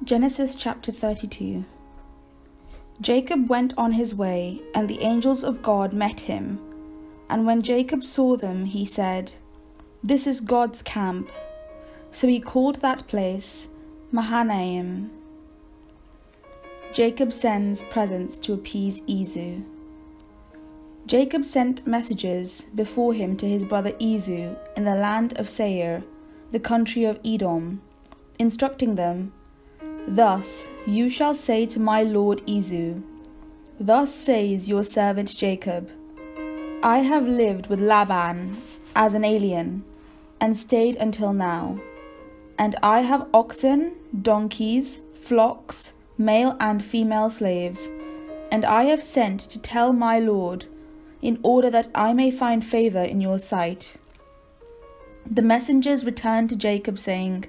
Genesis chapter 32. Jacob went on his way, and the angels of God met him. And when Jacob saw them, he said, "This is God's camp." So he called that place Mahanaim. Jacob sends presents to appease Esau. Jacob sent messengers before him to his brother Esau in the land of Seir, the country of Edom, instructing them, "Thus you shall say to my lord Esau, Thus says your servant Jacob, I have lived with Laban as an alien, and stayed until now. And I have oxen, donkeys, flocks, male and female slaves, and I have sent to tell my lord, in order that I may find favor in your sight." The messengers returned to Jacob, saying,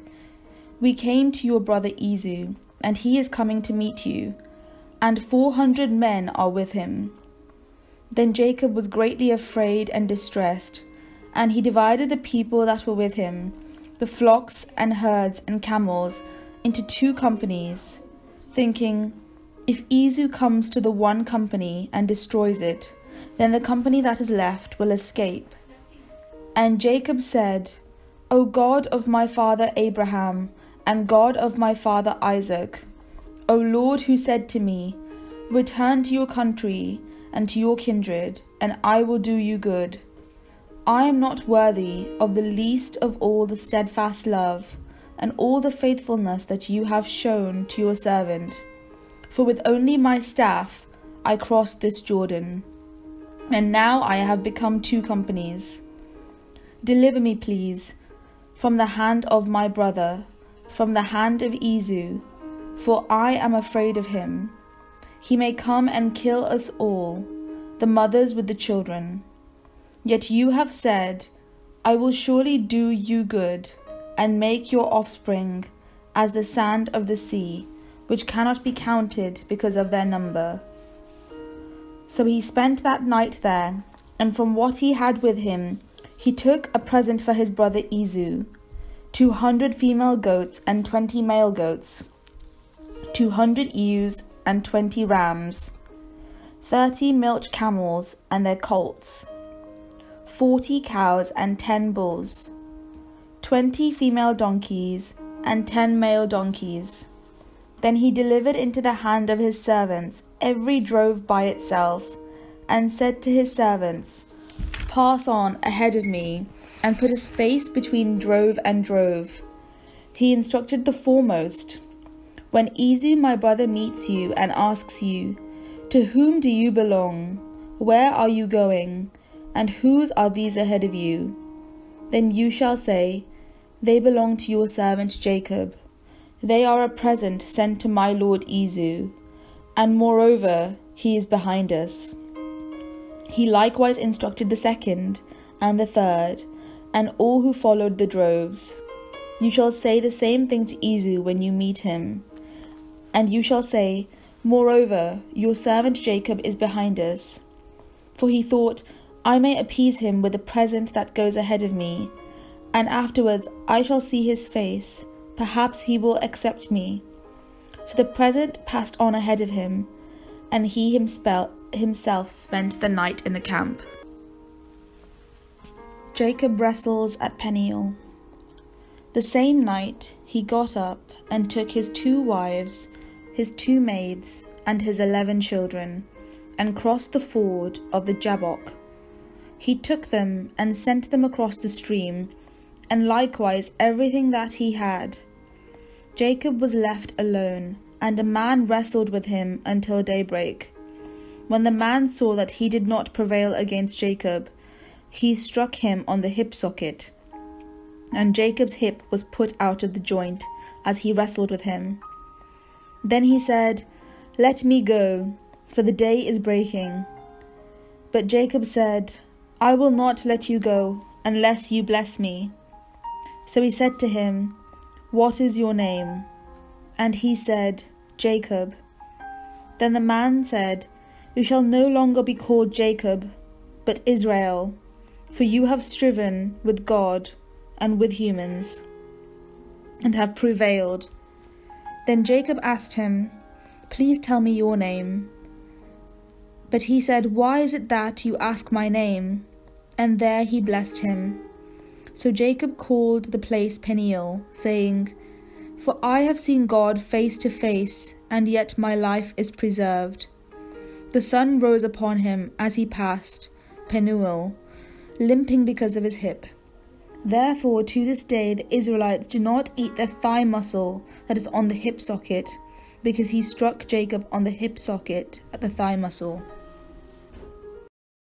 "We came to your brother Esau, and he is coming to meet you, and 400 men are with him." Then Jacob was greatly afraid and distressed, and he divided the people that were with him, the flocks and herds and camels, into 2 companies, thinking, "If Esau comes to the one company and destroys it, then the company that is left will escape." And Jacob said, "O God of my father Abraham, and God of my father Isaac, O Lord, who said to me, Return to your country and to your kindred, and I will do you good. I am not worthy of the least of all the steadfast love and all the faithfulness that you have shown to your servant. For with only my staff I crossed this Jordan, and now I have become 2 companies. Deliver me, please, from the hand of my brother, from the hand of Esau, for I am afraid of him. He may come and kill us all, the mothers with the children. Yet you have said, I will surely do you good, and make your offspring as the sand of the sea, which cannot be counted because of their number." So he spent that night there, and from what he had with him, he took a present for his brother Esau, 200 female goats and 20 male goats, 200 ewes and 20 rams, 30 milch camels and their colts, 40 cows and 10 bulls, 20 female donkeys and 10 male donkeys. Then he delivered into the hand of his servants every drove by itself, and said to his servants, "Pass on ahead of me, and put a space between drove and drove." He instructed the foremost, "When Esau my brother meets you and asks you, 'To whom do you belong? Where are you going? And whose are these ahead of you?' Then you shall say, 'They belong to your servant Jacob. They are a present sent to my lord Esau, and moreover he is behind us.'" He likewise instructed the second and the third, and all who followed the droves. "You shall say the same thing to Esau when you meet him. And you shall say, 'Moreover, your servant Jacob is behind us.' For he thought, I may appease him with a present that goes ahead of me, and afterwards I shall see his face. Perhaps he will accept me." So the present passed on ahead of him, and he himself spent the night in the camp. Jacob wrestles at Peniel. The same night he got up and took his 2 wives, his 2 maids, and his 11 children, and crossed the ford of the Jabbok. He took them and sent them across the stream, and likewise everything that he had. Jacob was left alone, and a man wrestled with him until daybreak. When the man saw that he did not prevail against Jacob, he struck him on the hip socket, and Jacob's hip was put out of the joint as he wrestled with him. Then he said, "Let me go, for the day is breaking." But Jacob said, "I will not let you go unless you bless me." So he said to him, "What is your name?" And he said, "Jacob." Then the man said, "You shall no longer be called Jacob, but Israel, for you have striven with God and with humans, and have prevailed. Then Jacob asked him, "Please tell me your name." But he said, "Why is it that you ask my name?" And there he blessed him. So Jacob called the place Peniel, saying, "For I have seen God face to face, and yet my life is preserved." The sun rose upon him as he passed Penuel, limping because of his hip. Therefore to this day the Israelites do not eat the thigh muscle that is on the hip socket, because he struck Jacob on the hip socket at the thigh muscle.